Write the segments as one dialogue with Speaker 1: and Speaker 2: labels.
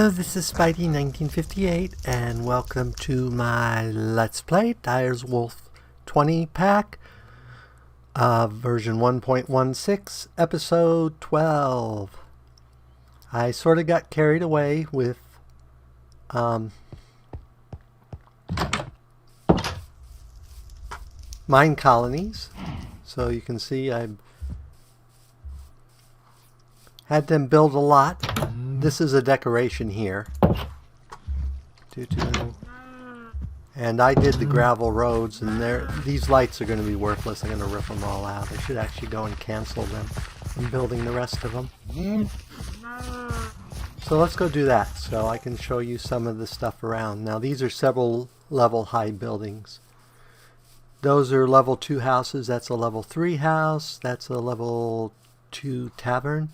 Speaker 1: Hello, this is Spidey1958 and welcome to my Let's Play Direwolf20 pack, version 1.16, episode 12. I sort of got carried away with mine colonies, so you can see I had them build a lot. This is a decoration here. And I did the gravel roads, and these lights are going to be worthless. I'm going to rip them all out. I should actually go and cancel them. I'm building the rest of them. So let's go do that so I can show you some of the stuff around. Now these are several level high buildings. Those are level 2 houses. That's a level 3 house. That's a level 2 tavern.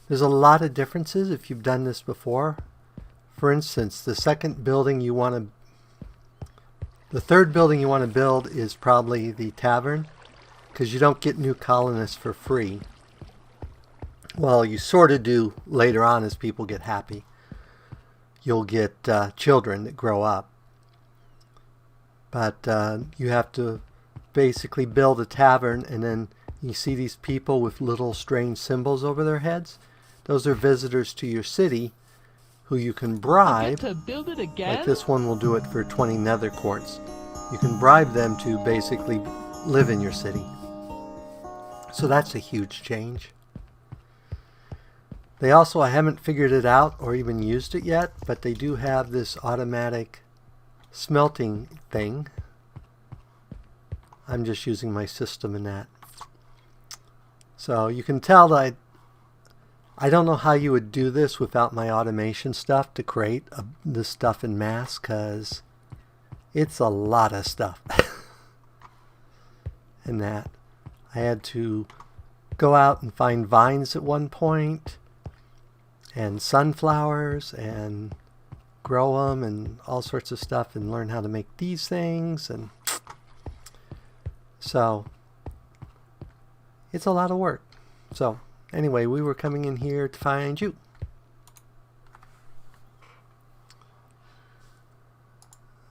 Speaker 1: There's a lot of differences if you've done this before. For instance, the third building you want to build is probably the tavern, because you don't get new colonists for free. Well, you sort of do later on as people get happy. You'll get children that grow up. But you have to basically build a tavern, and then you see these people with little strange symbols over their heads. Those are visitors to your city who you can bribe.
Speaker 2: To build it again?
Speaker 1: Like this one will do it for 20 nether quartz. You can bribe them to basically live in your city. So that's a huge change. They also, I haven't figured it out or even used it yet, but they do have this automatic smelting thing. I'm just using my system in that. So you can tell that I don't know how you would do this without my automation stuff to create this stuff in mass, because it's a lot of stuff. And that I had to go out and find vines at one point and sunflowers and grow them and all sorts of stuff and learn how to make these things, and so it's a lot of work. So anyway, we were coming in here to find you.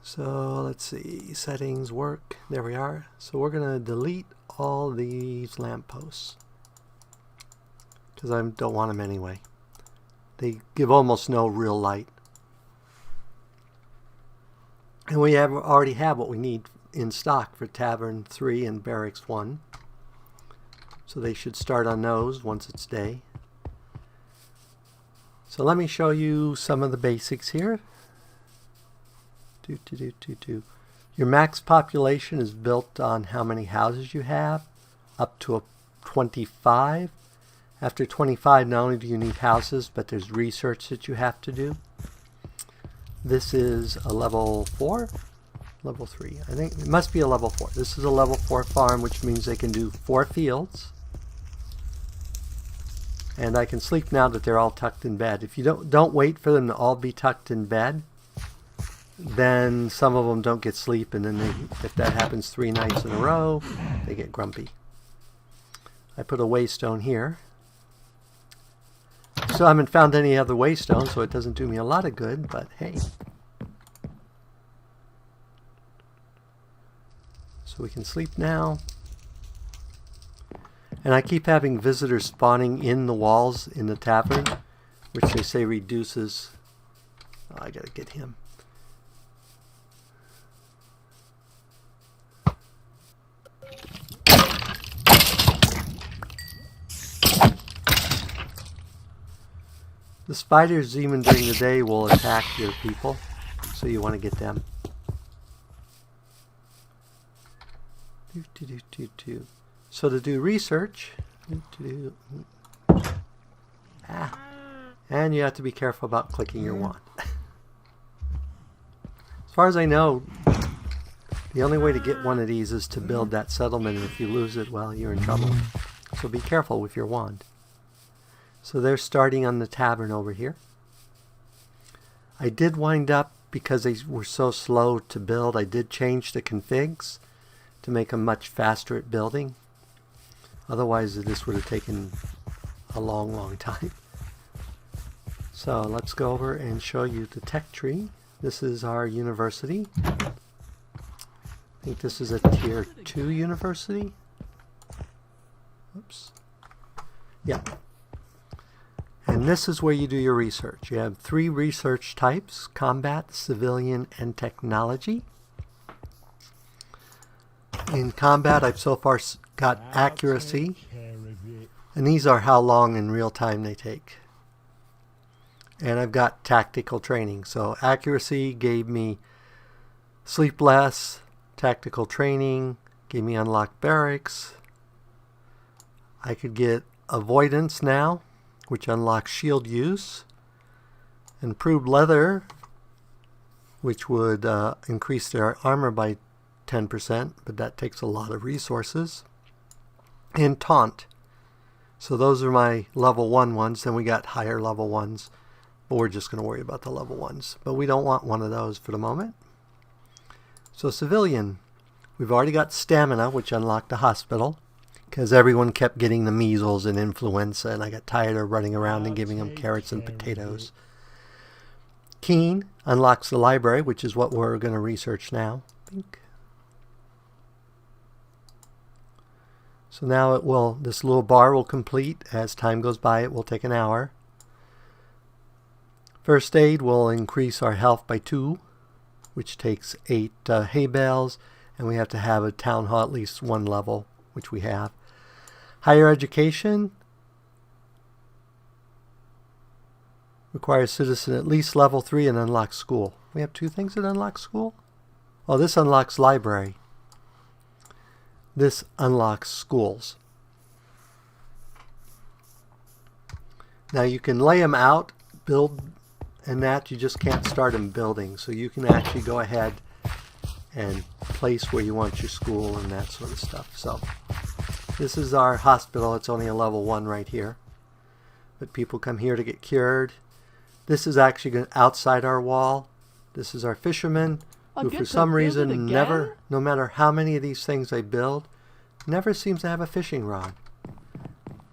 Speaker 1: So let's see, settings, work, there we are. So we're going to delete all these lampposts because I don't want them anyway. They give almost no real light. And we already have what we need in stock for Tavern 3 and Barracks 1. So they should start on those once it's day. So let me show you some of the basics here. Your max population is built on how many houses you have, up to 25. After 25, not only do you need houses, but there's research that you have to do. This is a level 4, level 3. I think it must be a level 4. This is a level 4 farm, which means they can do 4 fields. And I can sleep now that they're all tucked in bed. If you don't wait for them to all be tucked in bed, then some of them don't get sleep, and then if that happens 3 nights in a row, they get grumpy. I put a waystone here. So I haven't found any other waystone, so it doesn't do me a lot of good, but hey. So we can sleep now. And I keep having visitors spawning in the walls in the tavern, which they say reduces... Oh, I gotta get him. The spiders, even during the day, will attack your people, so you want to get them. So to do research, and you have to be careful about clicking your wand. As far as I know, the only way to get one of these is to build that settlement, and if you lose it, well, you're in trouble. So be careful with your wand. So they're starting on the tavern over here. I did wind up, because they were so slow to build, I did change the configs to make them much faster at building. Otherwise, this would have taken a long, long time. So let's go over and show you the tech tree. This is our university. I think this is a tier 2 university. Oops. Yeah. And this is where you do your research. You have 3 research types: combat, civilian, and technology. In combat, I've so far got accuracy. And these are how long in real time they take. And I've got tactical training. So accuracy gave me sleep less. Tactical training gave me unlocked barracks. I could get avoidance now, which unlocks shield use. Improved leather, which would increase their armor by 10%, but that takes a lot of resources. And taunt. So those are my level 1 ones. Then we got higher level ones, but we're just going to worry about the level ones. But we don't want one of those for the moment. So civilian, we've already got stamina, which unlocked the hospital, because everyone kept getting the measles and influenza, and I got tired of running around and giving them carrots and potatoes. Keen unlocks the library, which is what we're going to research now. So now it will, this little bar will complete. As time goes by, it will take an hour. First aid will increase our health by 2, which takes 8 hay bales, and we have to have a town hall at least 1 level, which we have. Higher education requires citizen at least level 3 and unlocks school. We have 2 things that unlock school? Oh, this unlocks library. This unlocks schools. Now you can lay them out, build, and that you just can't start them building. So you can actually go ahead and place where you want your school and that sort of stuff. So this is our hospital. It's only a level 1 right here. But people come here to get cured. This is actually outside our wall. This is our fishermen, who for some reason never, no matter how many of these things I build, never seems to have a fishing rod.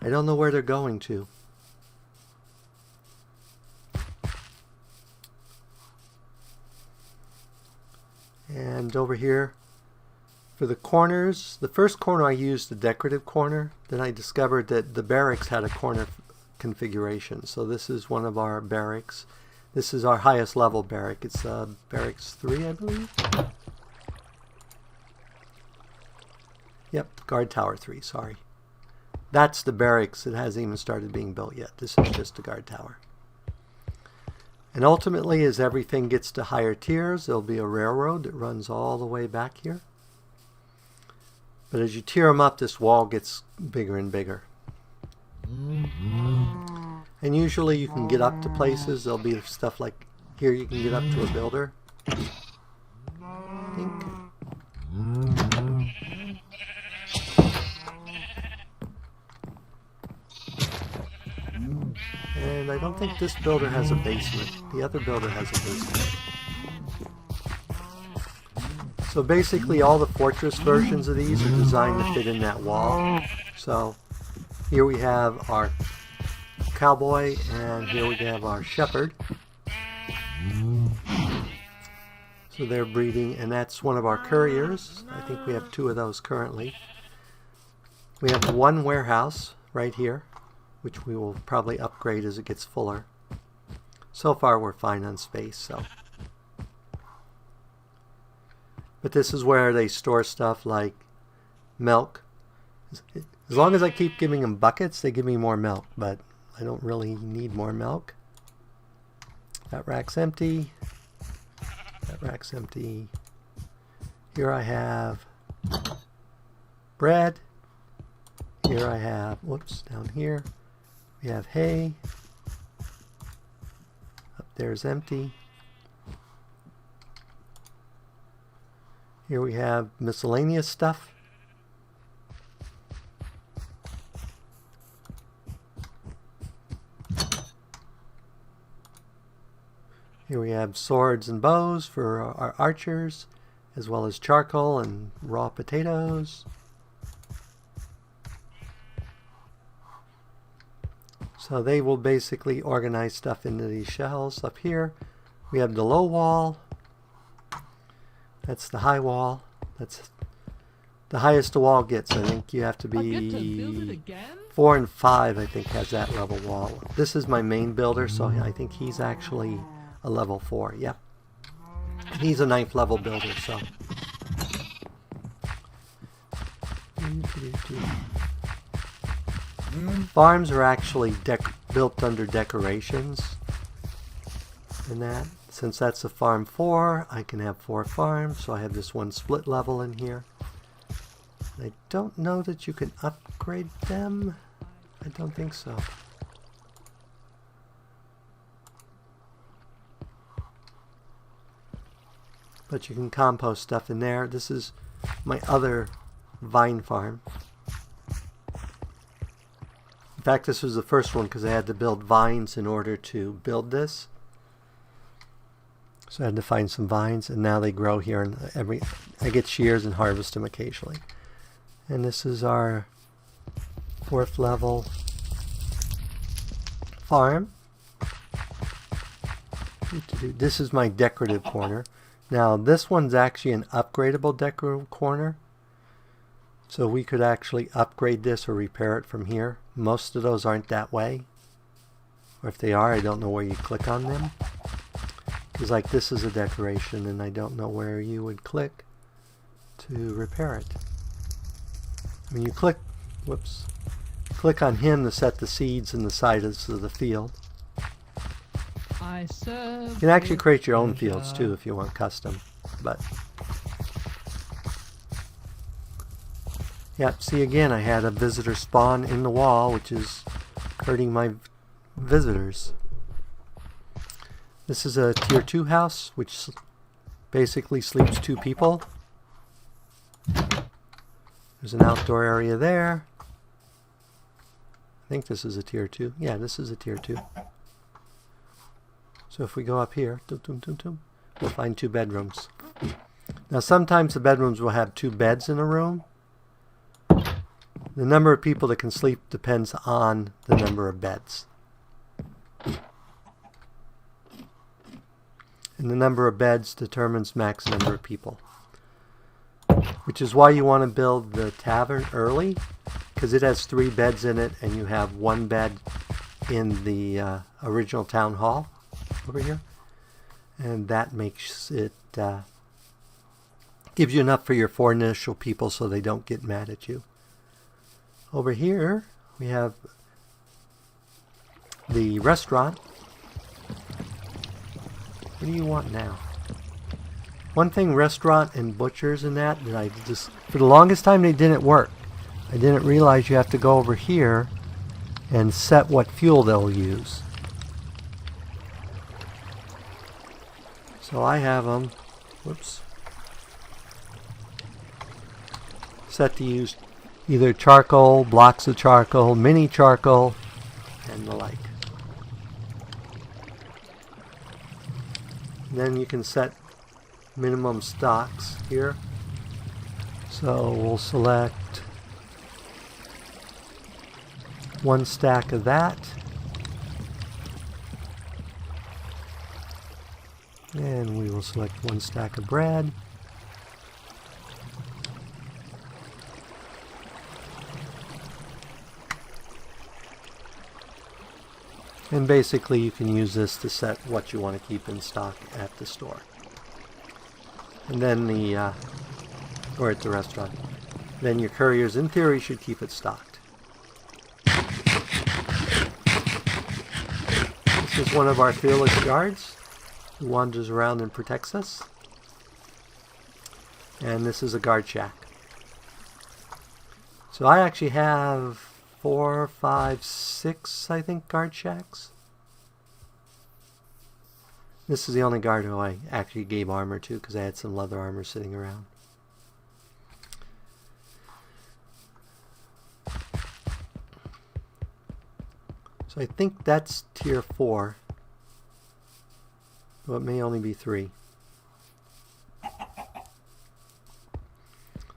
Speaker 1: I don't know where they're going to. And over here for the corners, the first corner I used the decorative corner. Then I discovered that the barracks had a corner configuration. So this is one of our barracks. This is our highest level barrack. It's barracks 3, I believe. Yep, guard tower 3, sorry. That's the barracks. It hasn't even started being built yet. This is just the guard tower. And ultimately, as everything gets to higher tiers, there'll be a railroad that runs all the way back here. But as you tier them up, this wall gets bigger and bigger. And usually you can get up to places. There'll be stuff like here you can get up to a builder. I think. And I don't think this builder has a basement. The other builder has a basement. So basically all the fortress versions of these are designed to fit in that wall. So here we have our cowboy and here we have our shepherd. So they're breeding, and that's one of our couriers. I think we have 2 of those currently. We have 1 warehouse right here, which we will probably upgrade as it gets fuller. So far we're fine on space, so. But this is where they store stuff like milk. As long as I keep giving them buckets, they give me more milk, but I don't really need more milk. That rack's empty. That rack's empty. Here I have bread. Here I have, whoops, down here. We have hay. Up there's empty. Here we have miscellaneous stuff. Here we have swords and bows for our archers, as well as charcoal and raw potatoes. So they will basically organize stuff into these shells. Up here we have the low wall. That's the high wall. That's the highest the wall gets. I think you have to be 4 and 5, I think, has that level wall. This is my main builder, so I think he's actually a level 4. Yep. He's a 9th level builder, so. Farms are actually built under decorations. And that, since that's a farm 4, I can have 4 farms, so I have this one split level in here. I don't know that you can upgrade them. I don't think so. But you can compost stuff in there. This is my other vine farm. In fact, this was the first one because I had to build vines in order to build this. So I had to find some vines, and now they grow here, and I get shears and harvest them occasionally. And this is our 4th level farm. This is my decorative corner. Now this one's actually an upgradable decorative corner. So we could actually upgrade this or repair it from here. Most of those aren't that way. Or if they are, I don't know where you click on them. Because like this is a decoration and I don't know where you would click to repair it. When you click, whoops, click on him to set the seeds in the sides of the field. You can actually create your own fields too if you want custom. But yeah, see again, I had a visitor spawn in the wall, which is hurting my visitors. This is a tier 2 house, which basically sleeps 2 people. There's an outdoor area there. I think this is a tier 2. Yeah, this is a tier 2. So if we go up here, we'll find 2 bedrooms. Now sometimes the bedrooms will have 2 beds in a room. The number of people that can sleep depends on the number of beds. And the number of beds determines max number of people. Which is why you want to build the tavern early, because it has 3 beds in it and you have 1 bed in the original town hall over here. And that makes it, gives you enough for your 4 initial people so they don't get mad at you. Over here we have the restaurant. What do you want now? One thing, restaurant and butchers and that I just, for the longest time they didn't work. I didn't realize you have to go over here and set what fuel they'll use. So I have them, whoops, set to use either charcoal, blocks of charcoal, mini charcoal, and the like. And then you can set minimum stocks here. So we'll select 1 stack of that. And we will select 1 stack of bread. And basically you can use this to set what you want to keep in stock at the store. And then or at the restaurant. Then your couriers in theory should keep it stocked. This is one of our fearless guards who wanders around and protects us. And this is a guard shack. So I actually have 4, 5, 6, I think, guard shacks. This is the only guard who I actually gave armor to because I had some leather armor sitting around. So I think that's tier 4. Well, it may only be 3.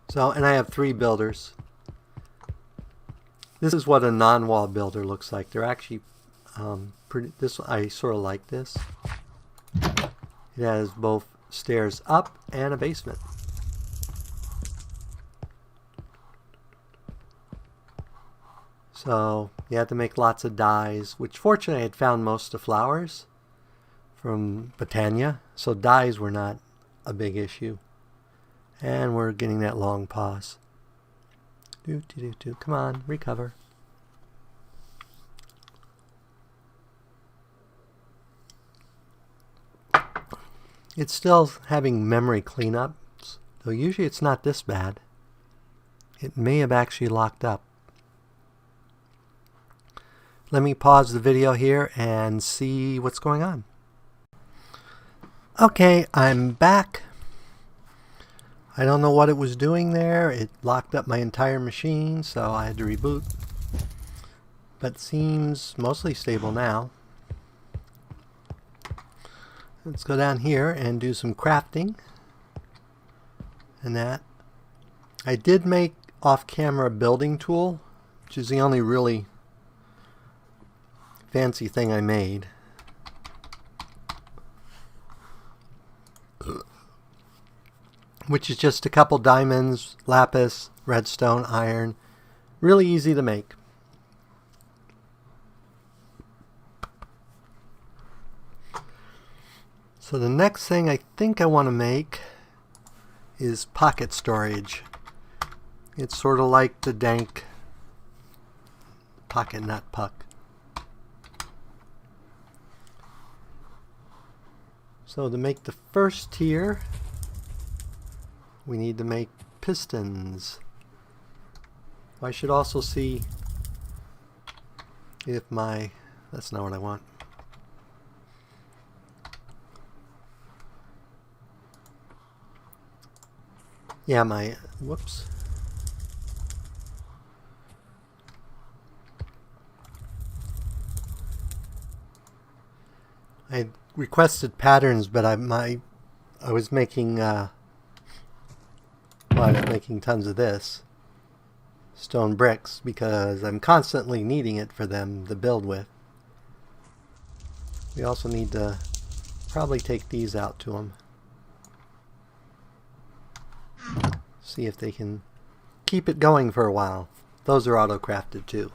Speaker 1: So, and I have 3 builders. This is what a non-wall builder looks like. They're actually I sort of like this. It has both stairs up and a basement. So you had to make lots of dies, which fortunately I had found most of the flowers from Botania, so dies were not a big issue. And we're getting that long pause. Come on, recover. It's still having memory cleanups, though usually it's not this bad. It may have actually locked up. Let me pause the video here and see what's going on. Okay, I'm back. I don't know what it was doing there. It locked up my entire machine, so I had to reboot. But it seems mostly stable now. Let's go down here and do some crafting. And that. I did make off-camera building tool, which is the only really fancy thing I made. Which is just a couple diamonds, lapis, redstone, iron. Really easy to make. So the next thing I think I want to make is pocket storage. It's sort of like the dank pocket nut puck. So to make the first tier, we need to make pistons. I should also see if that's not what I want. Yeah, whoops. I requested patterns, but I was making I was making tons of this stone bricks because I'm constantly needing it for them to build with. We also need to probably take these out to them. See if they can keep it going for a while. Those are auto-crafted too.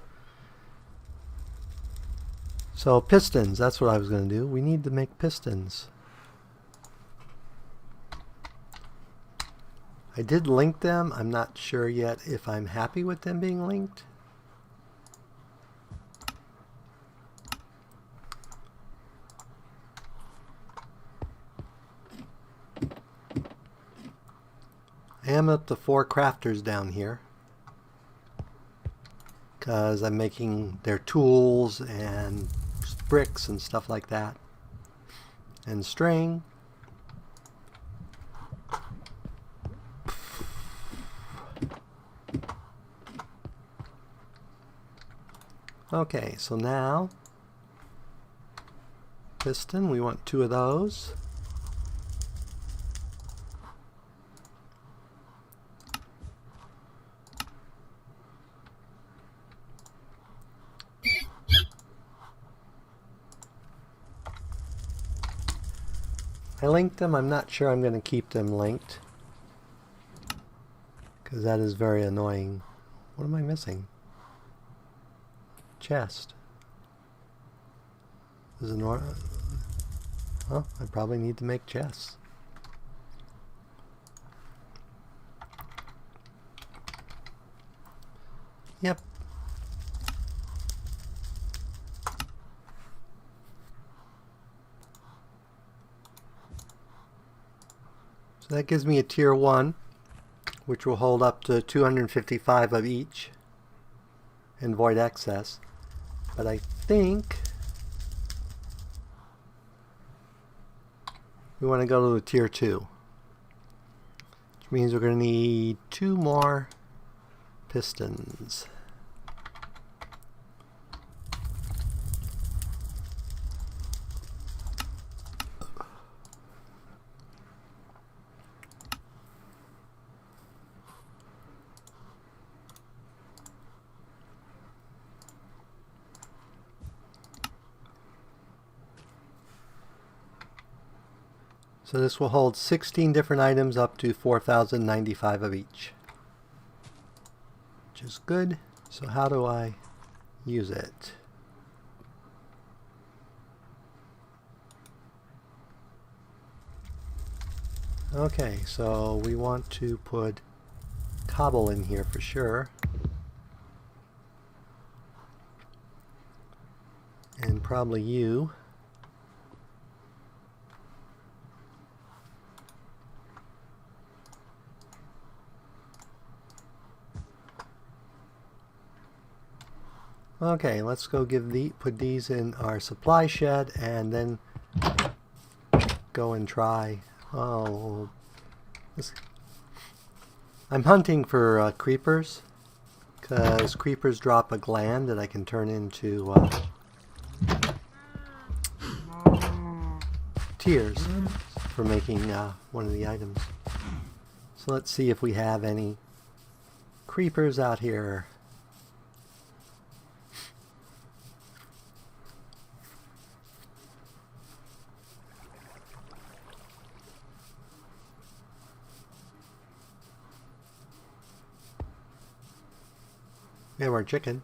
Speaker 1: So pistons, that's what I was going to do. We need to make pistons. I did link them. I'm not sure yet if I'm happy with them being linked. I am up to 4 crafters down here because I'm making their tools and bricks and stuff like that, and string. Okay, so now piston, we want 2 of those. I linked them. I'm not sure I'm going to keep them linked because that is very annoying. What am I missing? Chest. Is it oh, I probably need to make chests. Yep. So that gives me a tier 1, which will hold up to 255 of each and void excess. But I think we want to go to the tier 2, which means we're going to need 2 more pistons. So this will hold 16 different items up to 4,095 of each, which is good. So how do I use it? Okay, so we want to put cobble in here for sure. And probably you. Okay, let's go put these in our supply shed and then go and try. Oh, I'm hunting for creepers, because creepers drop a gland that I can turn into tears for making one of the items. So let's see if we have any creepers out here. We have our chicken.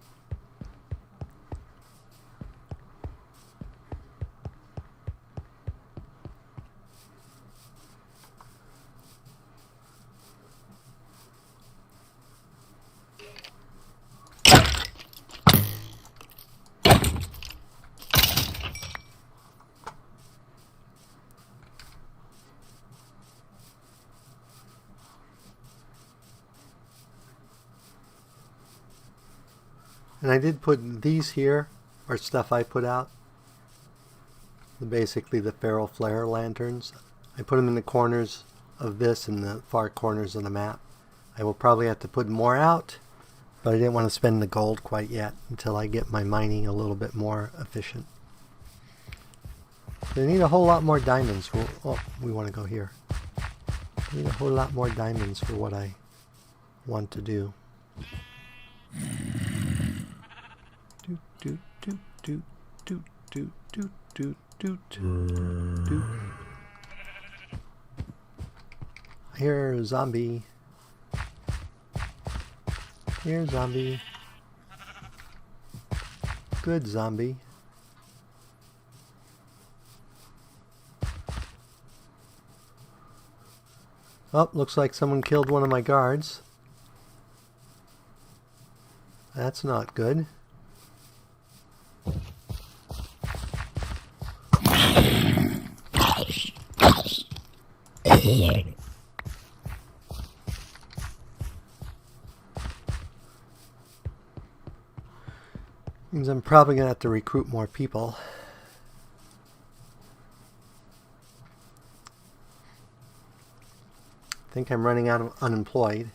Speaker 1: And I did put these here, or stuff I put out. Basically the feral flare lanterns. I put them in the corners of this and the far corners of the map. I will probably have to put more out, but I didn't want to spend the gold quite yet until I get my mining a little bit more efficient. They need a whole lot more diamonds. We want to go here. I need a whole lot more diamonds for what I want to do. Here, zombie. Here, zombie. Good zombie. Oh, looks like someone killed one of my guards. That's not good. Means I'm probably going to have to recruit more people. I think I'm running out of unemployed.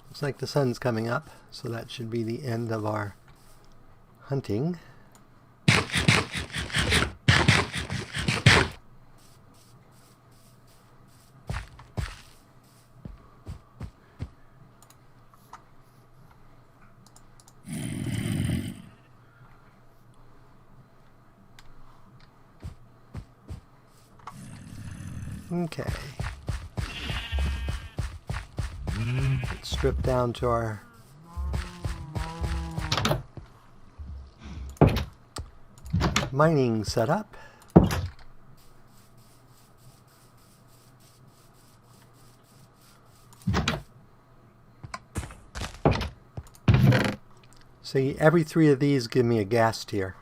Speaker 1: Looks like the sun's coming up, so that should be the end of our hunting. Okay. Let's strip down to our mining setup. See, every 3 of these give me a gas tier.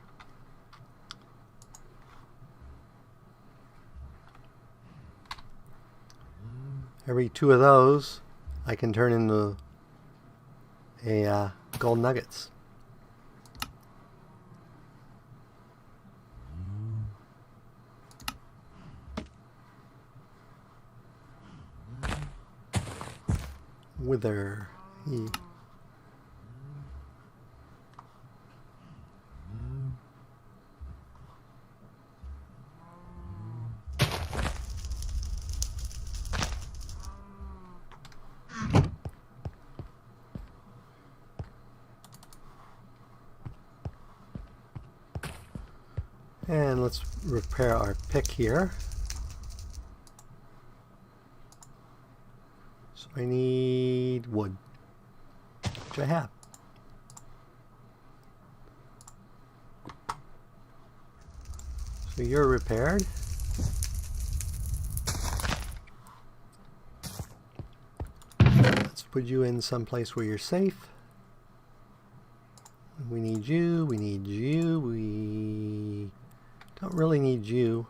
Speaker 1: Every 2 of those I can turn into a gold nuggets. Wither. And let's repair our pick here. So I need wood, which I have. So you're repaired. Let's put you in someplace where you're safe. We need you, we need you, we don't really need you.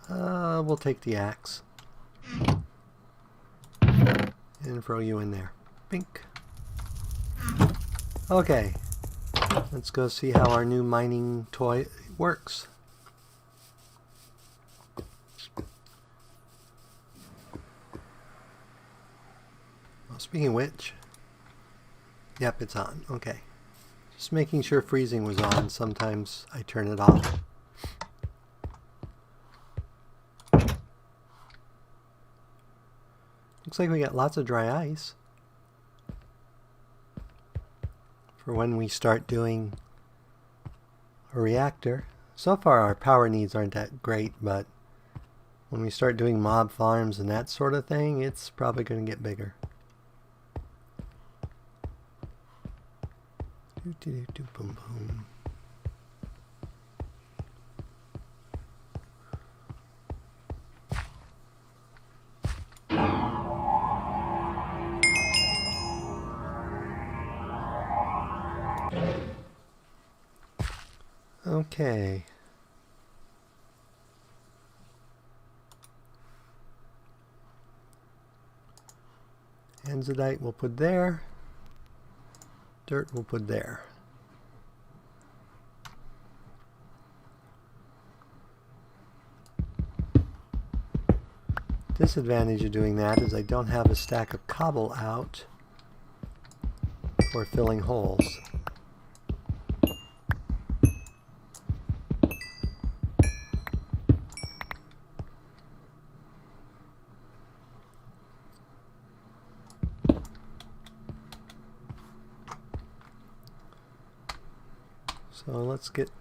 Speaker 1: We'll take the axe. And throw you in there. Bink. Okay. Let's go see how our new mining toy works. Well, speaking of which, yep, it's on. Okay. Just making sure freezing was on. Sometimes I turn it off. Looks like we got lots of dry ice for when we start doing a reactor. So far our power needs aren't that great, but when we start doing mob farms and that sort of thing, it's probably going to get bigger. Boom, boom. Okay. Anzidite we'll put there. Dirt we'll put there. Disadvantage of doing that is I don't have a stack of cobble out for filling holes. So let's get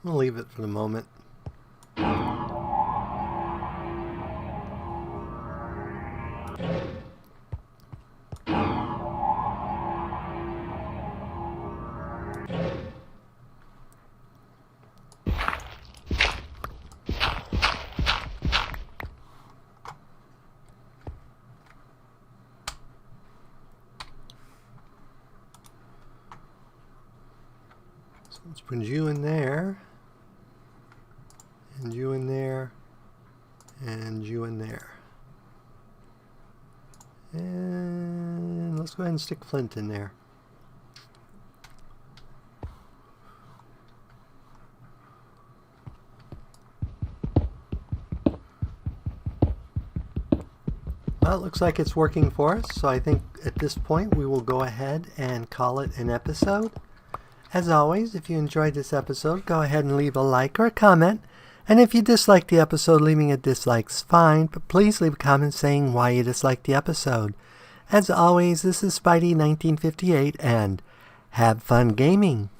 Speaker 1: We'll leave it for the moment. So let's put you in there. And you in there, and you in there. And let's go ahead and stick flint in there. Well, it looks like it's working for us, so I think at this point we will go ahead and call it an episode. As always, if you enjoyed this episode, go ahead and leave a like or a comment. And if you dislike the episode, leaving a dislike's fine, but please leave a comment saying why you disliked the episode. As always, this is Spidey1958, and have fun gaming!